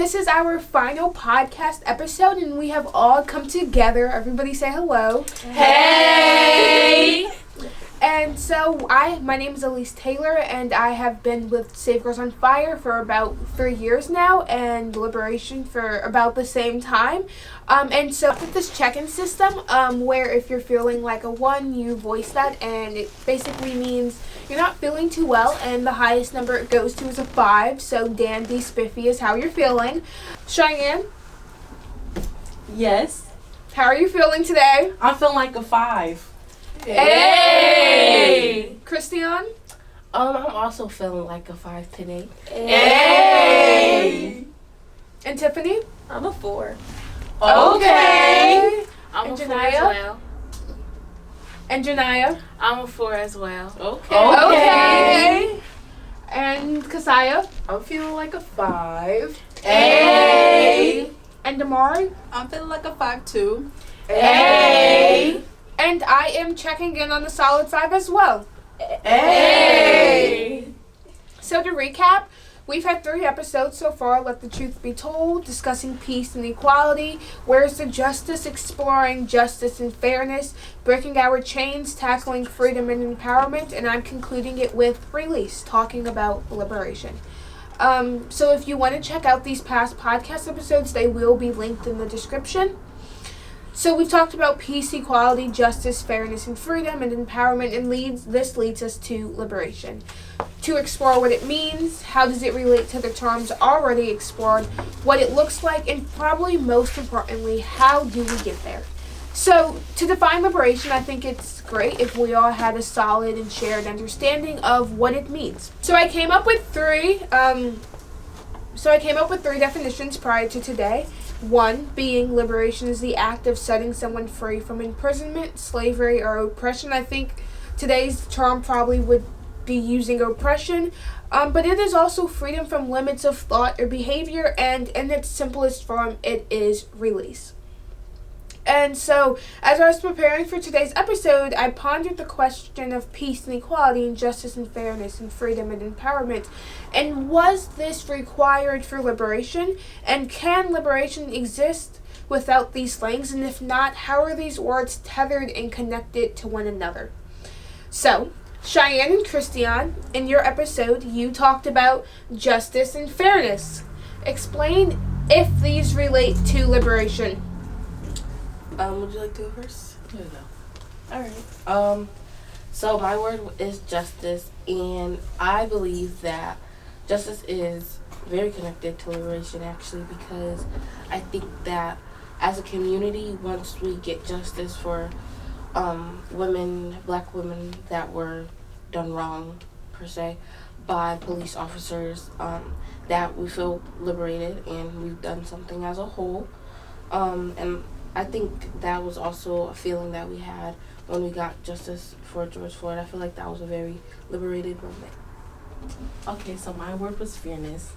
this is our final podcast episode, and we have all come together. Everybody say hello. Hey! And so, my name is Elise Taylor, and I have been with Save Girls on Fire for about 3 years now, and Liberation for about the same time. And so, with this check-in system, where if you're feeling like a 1, you voice that, and it basically means you're not feeling too well, and the highest number it goes to is a 5, so dandy, spiffy is how you're feeling. Cheyenne? Yes. How are you feeling today? I'm feeling like a 5. Hey! Christian? I'm also feeling like a 5 today. Hey! And Tiffany? I'm a 4. Okay. I'm And a 4 Janiyah? as well. And Janiyah? I'm a 4 as well. Okay. And Kasaya? I'm feeling like a 5. Hey! And Damari? I'm feeling like a 5 too. Hey! And I am checking in on the solid 5 as well. Hey! So to recap, we've had 3 episodes so far, Let the Truth Be Told, discussing peace and equality, Where's the Justice, exploring justice and fairness, Breaking Our Chains, tackling freedom and empowerment, and I'm concluding it with Release, talking about liberation. So if you want to check out these past podcast episodes, they will be linked in the description. So we've talked about peace, equality, justice, fairness, and freedom, and empowerment, and this leads us to liberation. To explore what it means, how does it relate to the terms already explored, what it looks like, and probably most importantly, how do we get there? So to define liberation, I think it's great if we all had a solid and shared understanding of what it means. So I came up with 3 definitions prior to today. 1 being liberation is the act of setting someone free from imprisonment, slavery, or oppression. I think today's term probably would be using oppression, but it is also freedom from limits of thought or behavior, and in its simplest form, it is release. And so, as I was preparing for today's episode, I pondered the question of peace and equality and justice and fairness and freedom and empowerment. And was this required for liberation? And can liberation exist without these things? And if not, how are these words tethered and connected to one another? So, Cheyenne and Christian, in your episode, you talked about justice and fairness. Explain if these relate to liberation. Would you like to go first? No. Alright. So my word is justice, and I believe that justice is very connected to liberation, actually, because I think that as a community, once we get justice for black women that were done wrong, per se, by police officers, that we feel liberated and we've done something as a whole. And I think that was also a feeling that we had when we got justice for George Floyd. I feel like that was a very liberated moment. Okay, so my word was fairness,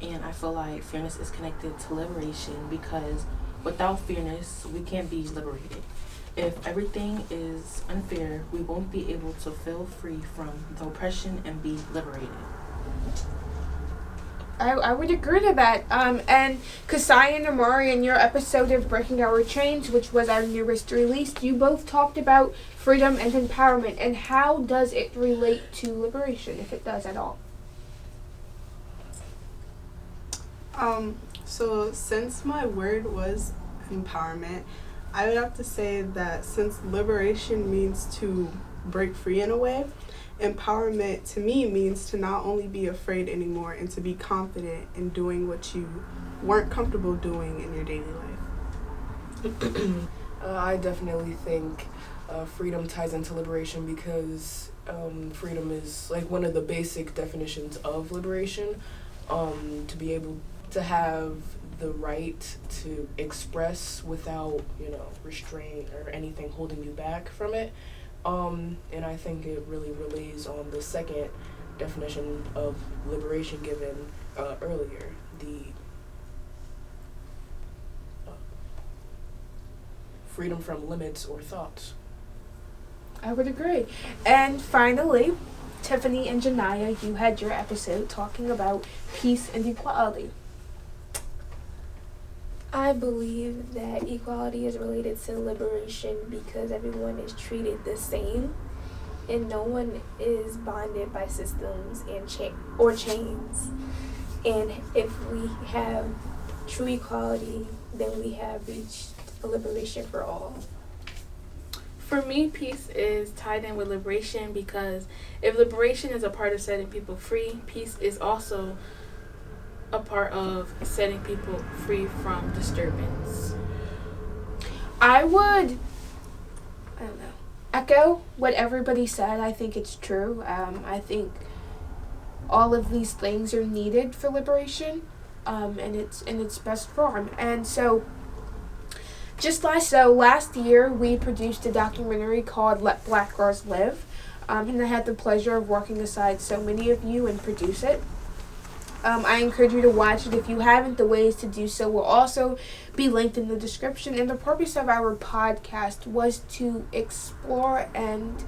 and I feel like fairness is connected to liberation because without fairness, we can't be liberated. If everything is unfair, we won't be able to feel free from the oppression and be liberated. I would agree to that. And Kasai and Amari, in your episode of Breaking Our Chains, which was our newest release, you both talked about freedom and empowerment. And how does it relate to liberation, if it does at all? So since my word was empowerment, I would have to say that since liberation means to break free in a way, empowerment to me means to not only be afraid anymore and to be confident in doing what you weren't comfortable doing in your daily life. I definitely think freedom ties into liberation because freedom is like one of the basic definitions of liberation. To be able to have the right to express without, restraint or anything holding you back from it. And I think it really relays on the second definition of liberation given earlier, the freedom from limits or thoughts. I would agree. And finally, Tiffany and Janiyah, you had your episode talking about peace and equality. I believe that equality is related to liberation because everyone is treated the same and no one is bonded by systems and chains. And if we have true equality, then we have reached a liberation for all. For me, peace is tied in with liberation because if liberation is a part of setting people free, peace is also a part of setting people free from disturbance. I don't know, echo what everybody said. I think it's true. I think all of these things are needed for liberation, in its best form. And so, last year we produced a documentary called "Let Black Girls Live," and I had the pleasure of working aside so many of you and produce it. I encourage you to watch it if you haven't. The ways to do so will also be linked in the description. And the purpose of our podcast was to explore and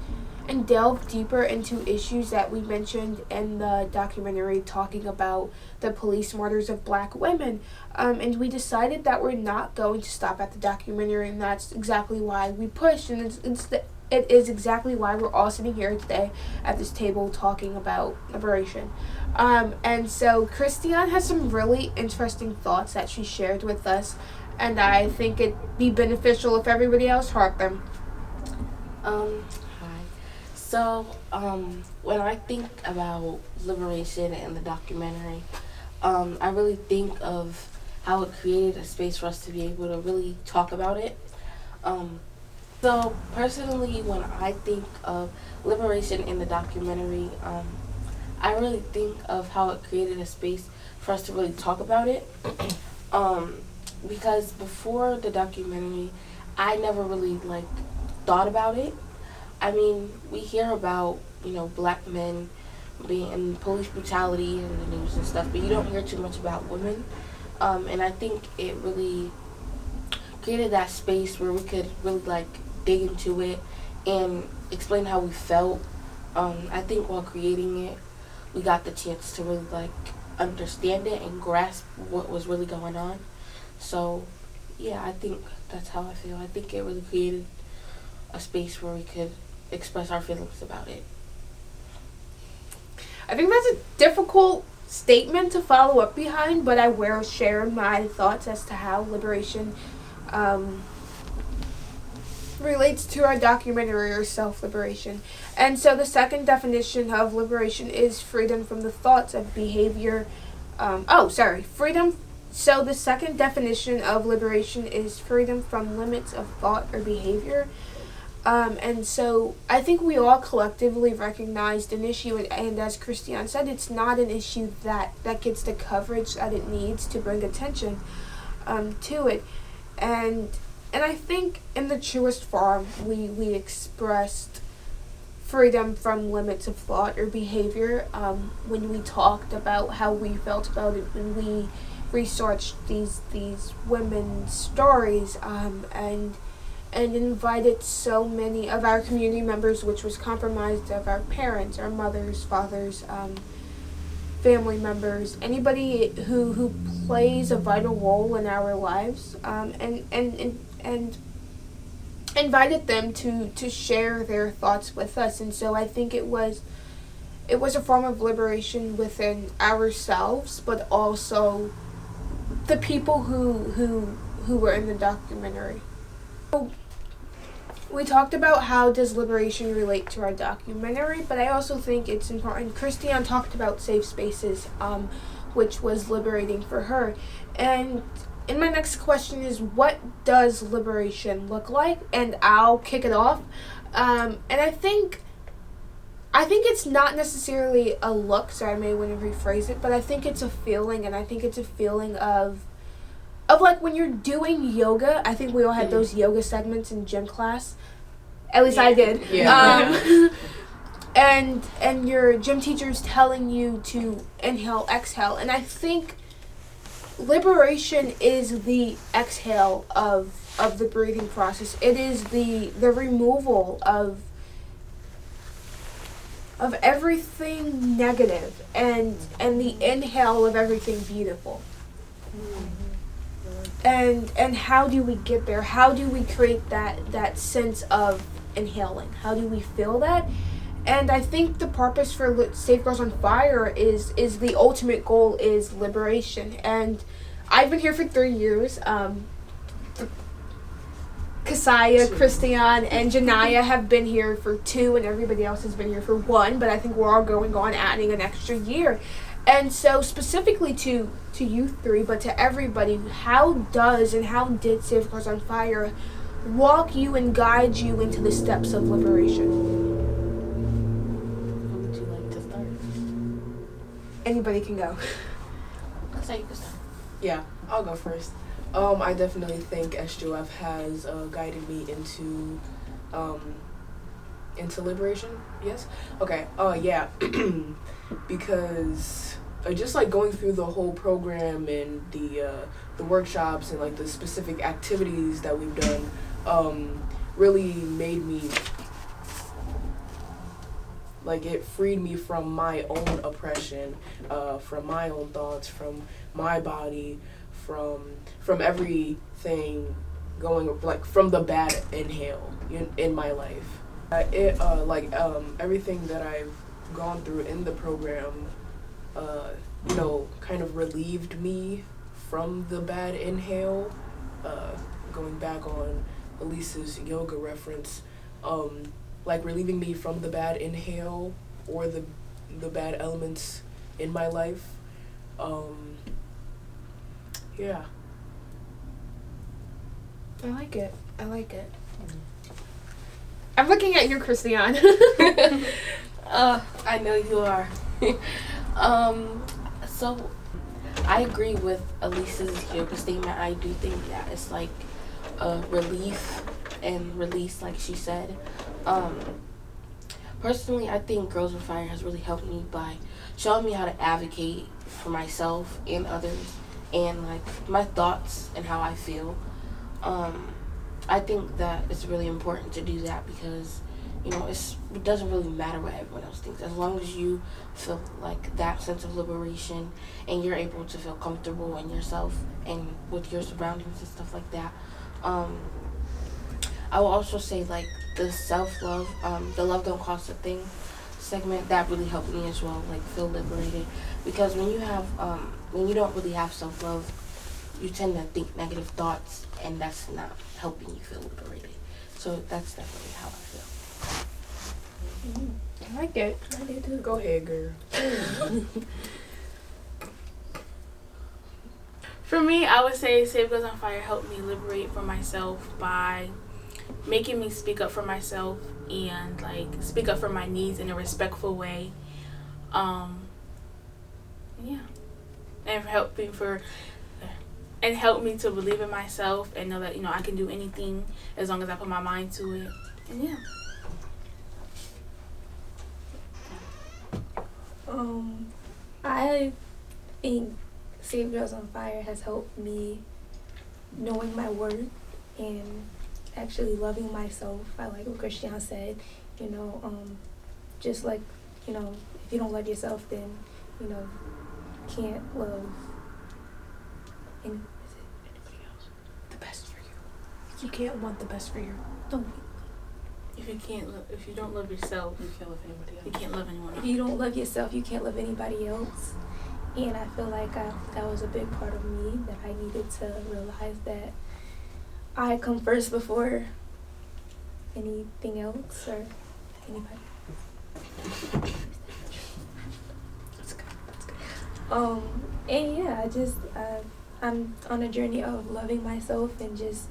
delve deeper into issues that we mentioned in the documentary, talking about the police murders of Black women. And we decided that we're not going to stop at the documentary, and that's exactly why we pushed. And it is exactly why we're all sitting here today at this table talking about liberation. And so Christiane has some really interesting thoughts that she shared with us, and I think it'd be beneficial if everybody else heard them. Hi. So, when I think about liberation and the documentary, I really think of how it created a space for us to be able to really talk about it. So personally, when I think of liberation in the documentary, I really think of how it created a space for us to really talk about it. Because before the documentary, I never really thought about it. I mean, we hear about, Black men being in police brutality in the news and stuff, but you don't hear too much about women. And I think it really created that space where we could really dig into it and explain how we felt. I think while creating it, we got the chance to really understand it and grasp what was really going on. So yeah, I think that's how I feel. I think it really created a space where we could express our feelings about it. I think that's a difficult statement to follow up behind, but I will share my thoughts as to how liberation relates to our documentary, or self-liberation. And so the second definition of liberation is freedom from the thoughts of behavior. Freedom. So the second definition of liberation is freedom from limits of thought or behavior. And so I think we all collectively recognized an issue, and as Christiane said, it's not an issue that gets the coverage that it needs to bring attention to it. And I think in the truest form, we expressed freedom from limits of thought or behavior when we talked about how we felt about it, when we researched these women's stories, and invited so many of our community members, which was comprised of our parents, our mothers, fathers, family members, anybody who plays a vital role in our lives, and invited them to share their thoughts with us. And so I think it was a form of liberation within ourselves, but also the people who were in the documentary. So we talked about how does liberation relate to our documentary, but I also think it's important. Christiane talked about safe spaces, which was liberating for her. And my next question is, what does liberation look like? And I'll kick it off. And I think it's not necessarily a look, so I may want to rephrase it, but I think it's a feeling, and I think it's a feeling of when you're doing yoga. I think we all had those yoga segments in gym class. At least I did. Yeah. And your gym teacher's telling you to inhale, exhale, and I think liberation is the exhale of the breathing process. It is the removal of everything negative and the inhale of everything beautiful. and how do we get there? How do we create that sense of inhaling? How do we feel that? And I think the purpose for Save Girls on Fire is the ultimate goal is liberation. And I've been here for 3 years. Kasaya, Christian, and Janaya have been here for 2, and everybody else has been here for 1. But I think we're all going on adding an extra year. And so specifically to you 3, but to everybody, how did Save Girls on Fire walk you and guide you into the steps of liberation? Who would you like to start? Anybody can go. Let's say you can start. Yeah, I'll go first. I definitely think SGOF has guided me into liberation. Yes. Okay. Yeah. Because just like going through the whole program and the workshops and like the specific activities that we've done, really made me like it freed me from my own oppression, from my own thoughts, from my body, from everything going like from the bad inhale in my life. Everything that I've gone through in the program, kind of relieved me from the bad inhale. Going back on Elise's yoga reference, relieving me from the bad inhale or the bad elements in my life. Yeah. I like it. I'm looking at you, Christian. I know you are. So I agree with Elise's yoga statement. I do think that it's like a relief and release, like she said. Personally, I think Girls on Fire has really helped me by showing me how to advocate for myself and others and like my thoughts and how I feel. I think that it's really important to do that because, it doesn't really matter what everyone else thinks. As long as you feel like that sense of liberation and you're able to feel comfortable in yourself and with your surroundings and stuff like that. I will also say like the self-love, the love don't cost a thing segment, that really helped me as well, like feel liberated. Because when you don't really have self-love, you tend to think negative thoughts, and that's not helping you feel liberated. So that's definitely how I feel. I like it. I do too. Go ahead, girl. For me, I would say Save Girls on Fire helped me liberate from myself by making me speak up for myself and like speak up for my needs in a respectful way. And help me to believe in myself and know that I can do anything as long as I put my mind to it. And yeah. I think Save Girls on Fire has helped me knowing my worth and actually loving myself. I like what Christian said, just like, if you don't love yourself, then, can't love anybody else. The best for you. You can't want the best for you. If you don't love yourself, You can't love anybody else. you can't love anyone else. If you don't love yourself, you can't love anybody else. And I feel like that was a big part of me, that I needed to realize that I come first before anything else or anybody. That's good. And yeah, I'm on a journey of loving myself and just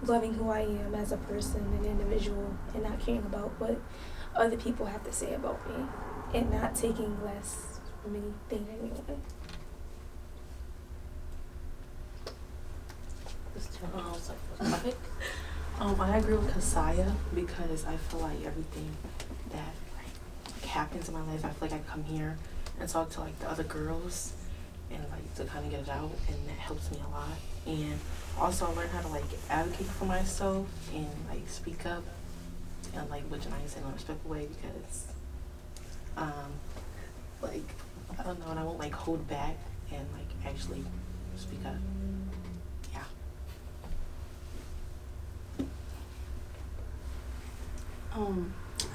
loving who I am as a person, an individual, and not caring about what other people have to say about me, and not taking less from anything or anyone. I agree with Kasaya because I feel like everything that like happens in my life, I feel like I come here and talk to like the other girls and like to kind of get it out, and that helps me a lot. And also I learned how to like advocate for myself and like speak up and like what Janaya said in a respectful way, because I don't know, and I won't like hold back and like actually speak up.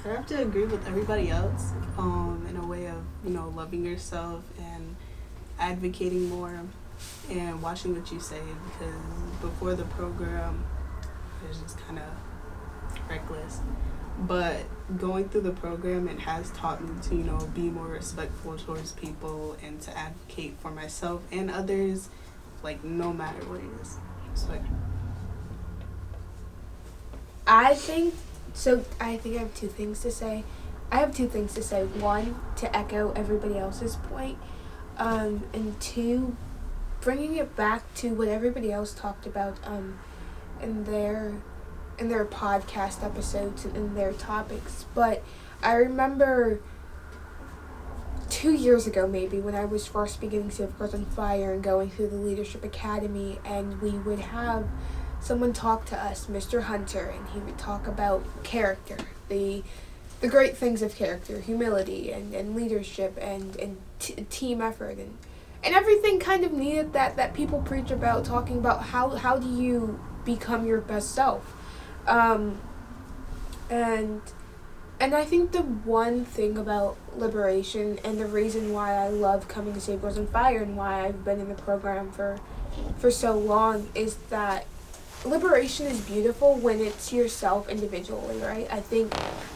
I have to agree with everybody else in a way of, loving yourself and advocating more and watching what you say, because before the program, it was just kind of reckless. But going through the program, it has taught me to, be more respectful towards people and to advocate for myself and others, like, no matter what it is. So, I think I have two things to say. One, to echo everybody else's point, and two, bringing it back to what everybody else talked about in their podcast episodes and in their topics. But I remember 2 years ago, maybe, when I was first beginning Save Girls on Fire and going through the Leadership Academy, and we would have someone talk to us, Mr. Hunter, and he would talk about character, the great things of character, humility and leadership and team effort and everything kind of needed that people preach about, talking about how do you become your best self. And I think the one thing about liberation, and the reason why I love coming to Save Girls on Fire and why I've been in the program for so long, is that liberation is beautiful when it's yourself individually, right? I think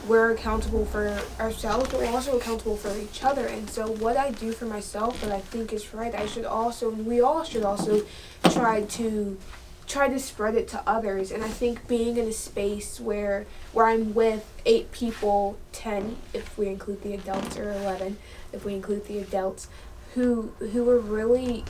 we're accountable for ourselves, but we're also accountable for each other. And so what I do for myself that I think is right, we all should also try to spread it to others. And I think being in a space where I'm with 8 people, 10 if we include the adults, or 11 if we include the adults, who really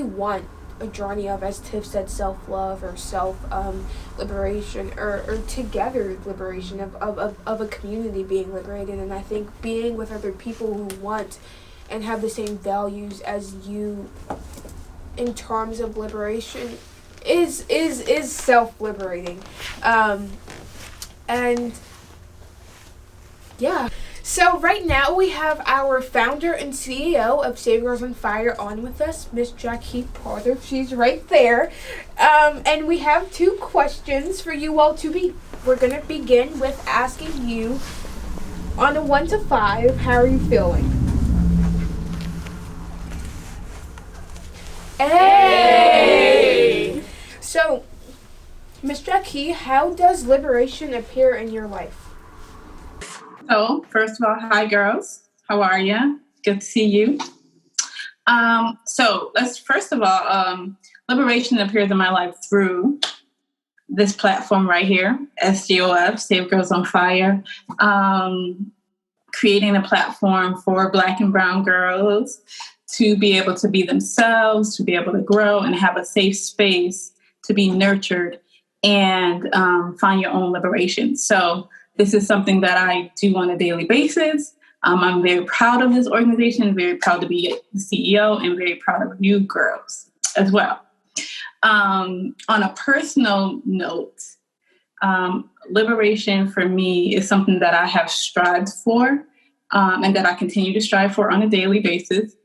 want a journey of, as Tiff said, self-love or self-liberation, or together liberation of a community being liberated. And I think being with other people who want and have the same values as you in terms of liberation is self-liberating. And yeah. So right now we have our founder and CEO of Save Girls on Fire on with us, Miss Jackie Porter. She's right there. And we have 2 questions for you all we're going to begin with asking you, on a 1 to 5, how are you feeling? Hey! So, Miss Jackie, how does liberation appear in your life? So, first of all, hi girls. How are you? Good to see you. So let's first of all, liberation appears in my life through this platform right here, SGOF, Save Girls on Fire, creating a platform for Black and brown girls to be able to be themselves, to be able to grow and have a safe space to be nurtured and find your own liberation. So this is something that I do on a daily basis. I'm very proud of this organization, very proud to be the CEO, and very proud of you girls as well. On a personal note, liberation for me is something that I have strived for and that I continue to strive for on a daily basis.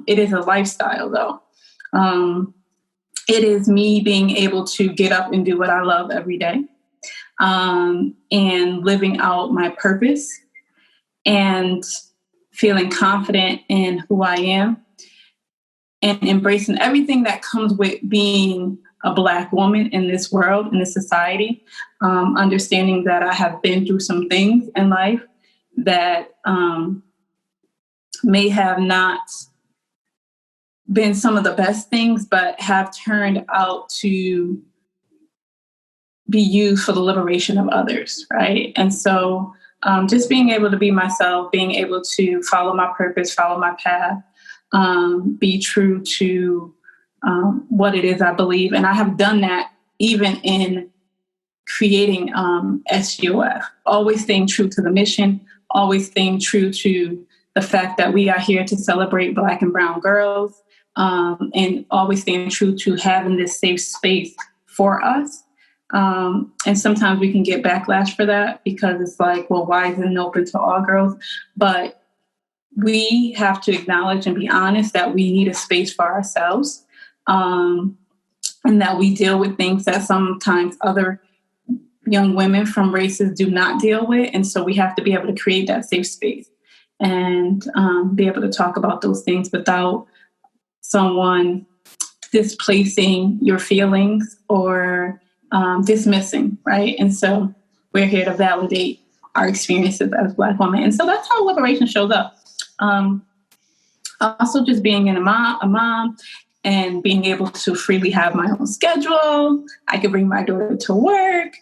It is a lifestyle, though. It is me being able to get up and do what I love every day. And living out my purpose and feeling confident in who I am and embracing everything that comes with being a Black woman in this world, in this society, understanding that I have been through some things in life that may have not been some of the best things, but have turned out to be used for the liberation of others, right? And so just being able to be myself, being able to follow my purpose, follow my path, be true to what it is I believe. And I have done that even in creating SGOF, always staying true to the mission, always staying true to the fact that we are here to celebrate Black and brown girls, and always staying true to having this safe space for us. And sometimes we can get backlash for that because it's like, well, why isn't it open to all girls? But we have to acknowledge and be honest that we need a space for ourselves, and that we deal with things that sometimes other young women from races do not deal with. And so we have to be able to create that safe space and be able to talk about those things without someone displacing your feelings or dismissing, right? And so we're here to validate our experiences as Black women. And so that's how liberation shows up. Also just being a mom and being able to freely have my own schedule. I could bring my daughter to work.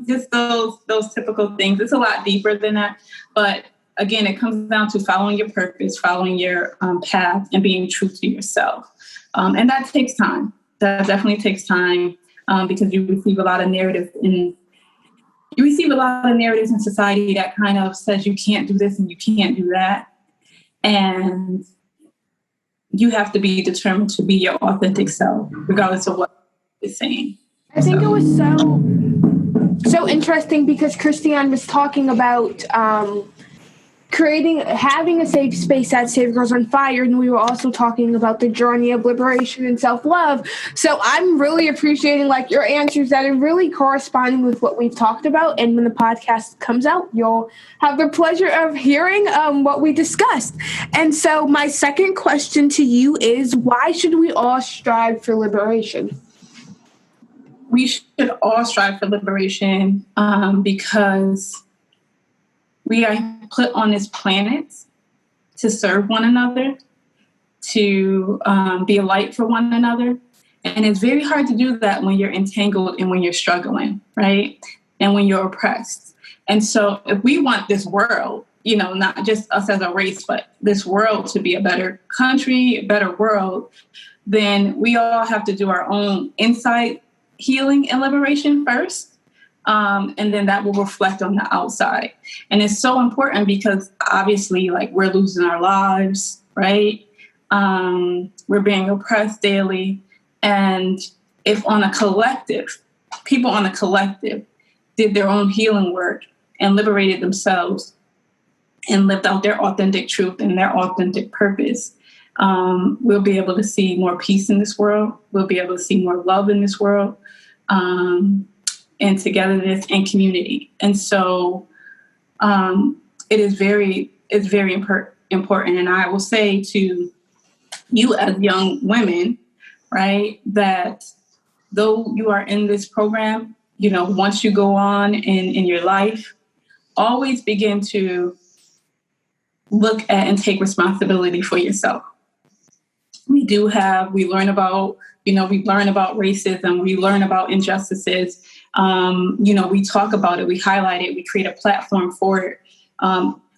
Just those typical things. It's a lot deeper than that. But again, it comes down to following your purpose, following your path, and being true to yourself. And that takes time. That definitely takes time because you receive a lot of narratives in society that kind of says you can't do this and you can't do that. And you have to be determined to be your authentic self, regardless of what it's saying. I think it was so interesting because Christiane was talking about having a safe safe at Save Girls on Fire, and we were also talking about the journey of liberation and self-love. So I'm really appreciating your answers that are really corresponding with what we've talked about. And when the podcast comes out, you'll have the pleasure of hearing what we discussed. And so my second question to you is, why should we all strive for liberation? We should all strive for liberation because we are put on this planet to serve one another, to be a light for one another. And it's very hard to do that when you're entangled and when you're struggling, right? And when you're oppressed. And so if we want this world, not just us as a race, but this world to be a better country, a better world, then we all have to do our own inside healing and liberation first. And then that will reflect on the outside. And it's so important because obviously, we're losing our lives, right? We're being oppressed daily. And if people on a collective did their own healing work and liberated themselves and lived out their authentic truth and their authentic purpose, we'll be able to see more peace in this world. We'll be able to see more love in this world. And togetherness and community. And so it's very important. And I will say to you as young women, right, that though you are in this program, once you go on in your life, always begin to look at and take responsibility for yourself. We learn about racism, we learn about injustices. We talk about it, we highlight it, we create a platform for it,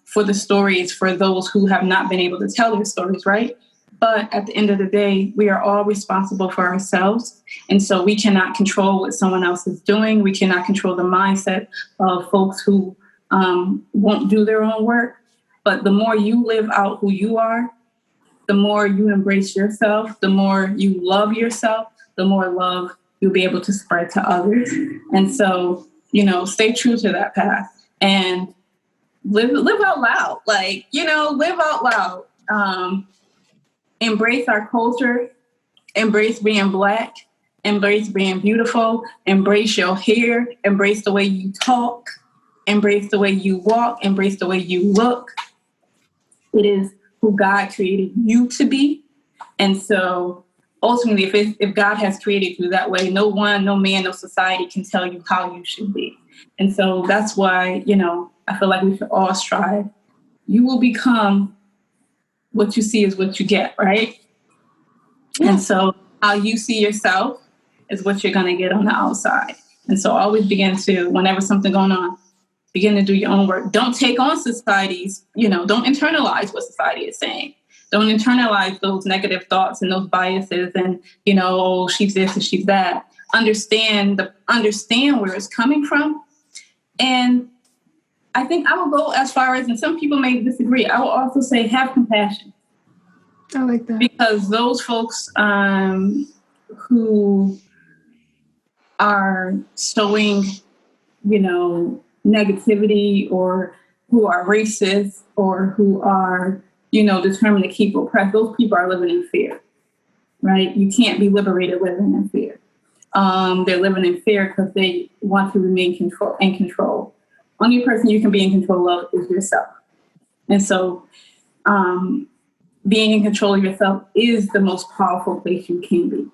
for the stories, for those who have not been able to tell their stories, right? But at the end of the day, we are all responsible for ourselves. And so we cannot control what someone else is doing. We cannot control the mindset of folks who won't do their own work. But the more you live out who you are, the more you embrace yourself, the more you love yourself, the more love you'll be able to spread to others. And so, stay true to that path and live out loud. Live out loud. Embrace our culture, embrace being Black, embrace being beautiful, embrace your hair, embrace the way you talk, embrace the way you walk, embrace the way you look. It is who God created you to be. And so ultimately, if God has created you that way, no one, no man, no society can tell you how you should be. And so that's why, I feel like we should all strive. You will become what you see is what you get, right? Yeah. And so how you see yourself is what you're going to get on the outside. And so always begin to, whenever something going on, begin to do your own work. Don't take on society's, don't internalize what society is saying. Don't internalize those negative thoughts and those biases and, oh, she's this and she's that. Understand where it's coming from. And I think I will go as far as, and some people may disagree, I will also say have compassion. I like that. Because those folks who are showing, negativity or who are racist or who are, determined to keep oppressed, those people are living in fear, right? You can't be liberated living in fear. They're living in fear because they want to remain in control. Only person you can be in control of is yourself. And so being in control of yourself is the most powerful place you can be.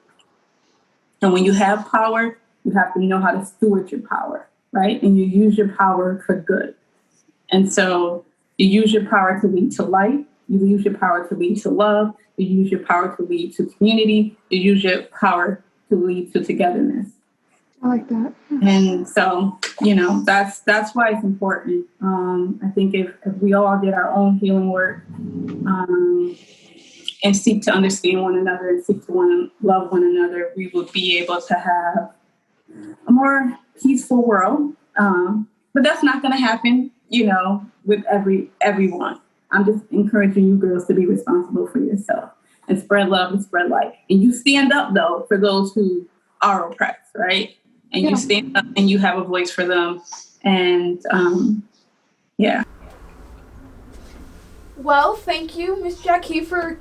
And when you have power, you have to know how to steward your power, right? And you use your power for good. And so you use your power to lead to light. You use your power to lead to love. You use your power to lead to community. You use your power to lead to togetherness. I like that. And so, that's why it's important. I think if we all did our own healing work and seek to understand one another and seek to love one another, we would be able to have a more peaceful world. But that's not going to happen, with everyone. I'm just encouraging you girls to be responsible for yourself and spread love and spread light. And you stand up, though, for those who are oppressed, right? And you stand up and you have a voice for them. And Well, thank you, Miss Jackie, for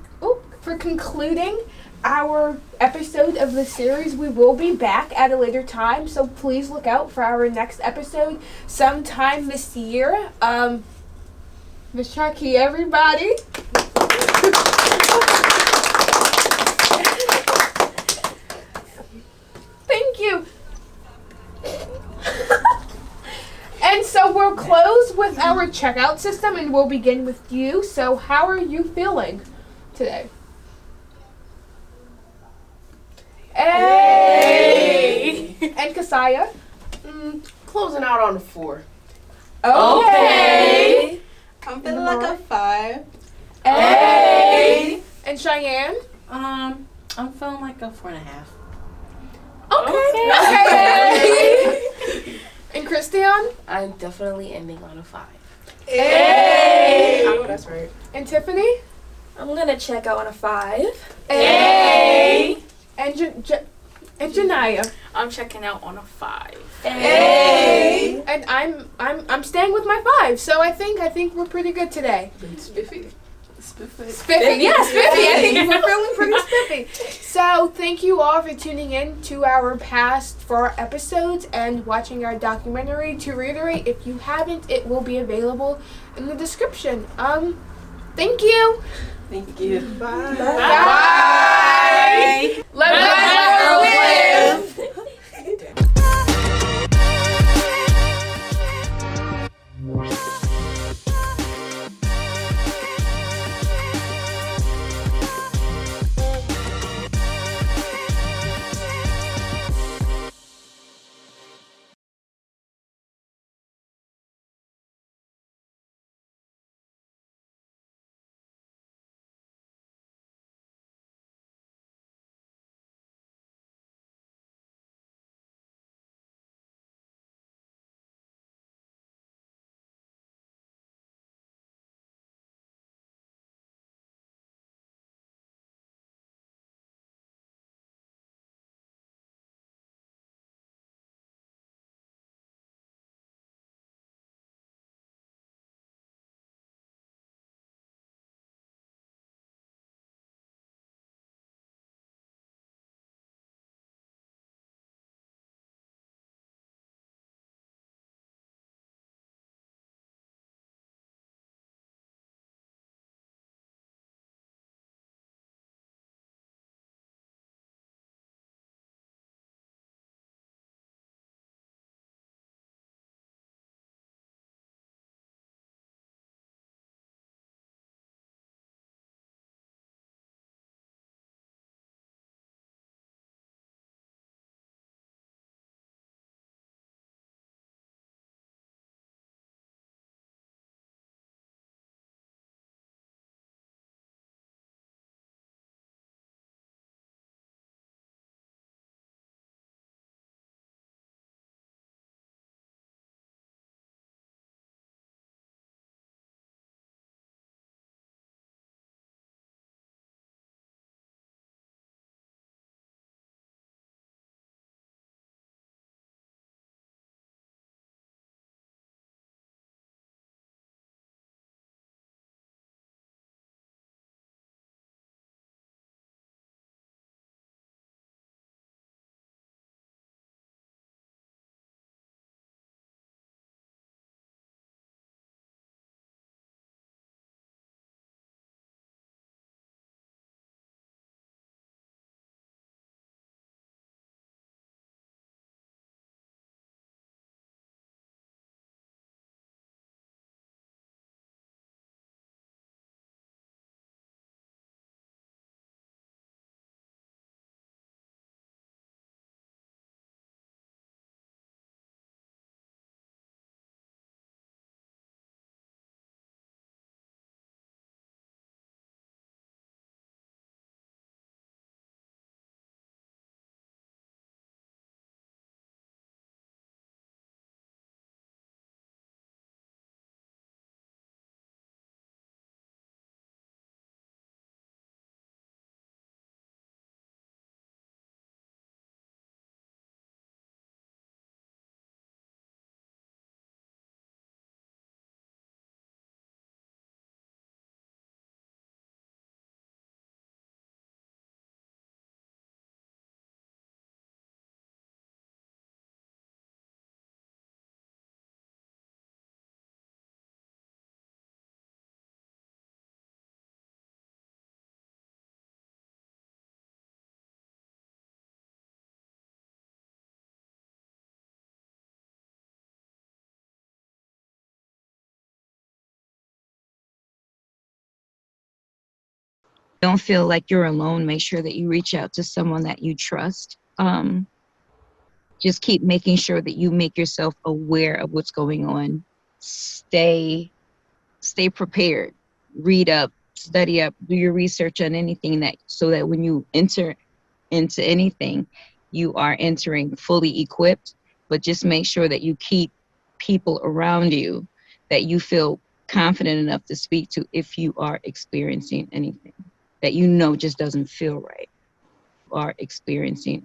concluding our episode of the series. We will be back at a later time, so please look out for our next episode sometime this year. Miss Jackie, everybody. Thank you. And so we'll close with our checkout system and we'll begin with you. So how are you feeling today? Hey! And Kasaya? Closing out on a 4. Okay. I'm feeling like a 5. Hey! And Cheyenne? I'm feeling like a 4.5. Okay. And Christian? I'm definitely ending on a 5. Hey! I know that's right. And Tiffany? I'm gonna check out on a 5. Hey! And Janaya? I'm checking out on a 5. Hey! And I'm staying with my 5. So I think we're pretty good today. Spiffy. Spiffy, yeah, spiffy. I think we're feeling pretty spiffy. So thank you all for tuning in to our past 4 episodes and watching our documentary. To reiterate, if you haven't, it will be available in the description. Thank you. Thank you. Bye. Bye. Let us live. don't feel like you're alone, make sure that you reach out to someone that you trust. Just keep making sure that you make yourself aware of what's going on. Stay prepared. Read up, study up, do your research on anything so that when you enter into anything, you are entering fully equipped. But just make sure that you keep people around you that you feel confident enough to speak to if you are experiencing anything that just doesn't feel right. Are experiencing